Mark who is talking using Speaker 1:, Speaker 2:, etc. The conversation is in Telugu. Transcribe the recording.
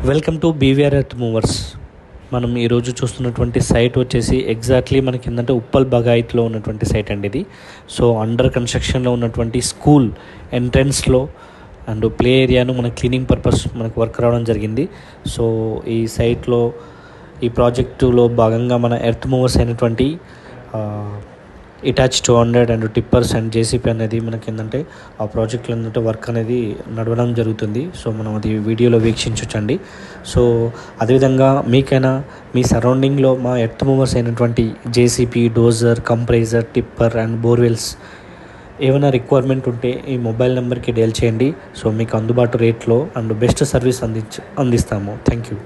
Speaker 1: Welcome to BVR earth movers. మనం ఈరోజు చూస్తున్నటువంటి సైట్ వచ్చేసి ఎగ్జాక్ట్లీ మనకి ఏంటంటే ఉప్పల్ బగాయిత్లో ఉన్నటువంటి సైట్ అండి ఇది. సో అండర్ కన్స్ట్రక్షన్లో ఉన్నటువంటి స్కూల్ ఎంట్రన్స్లో అండ్ ప్లే ఏరియాను మన క్లీనింగ్ పర్పస్ మనకు వర్క్ రావడం జరిగింది. సో ఈ సైట్లో ఈ ప్రాజెక్టులో భాగంగా మన ఎర్త్ మూవర్స్ అయినటువంటి ఇటాచ్ 200 అండ్ టిప్పర్స్ అండ్ జేసీపీ అనేది మనకి ఏంటంటే ఆ ప్రాజెక్ట్లో ఏంటంటే వర్క్ అనేది నడవడం జరుగుతుంది. సో మనం అది వీడియోలో వీక్షించవచ్చండి. సో అదేవిధంగా మీకైనా మీ సరౌండింగ్లో మా ఎర్త్ మూవర్స్ అయినటువంటి JCB, dozer, compressor, tipper and borewells ఏమైనా రిక్వైర్మెంట్ ఉంటే ఈ మొబైల్ నెంబర్కి డయల్ చేయండి. సో మీకు అందుబాటు రేట్లో అండ్ బెస్ట్ సర్వీస్ అందిస్తాము. Thank you.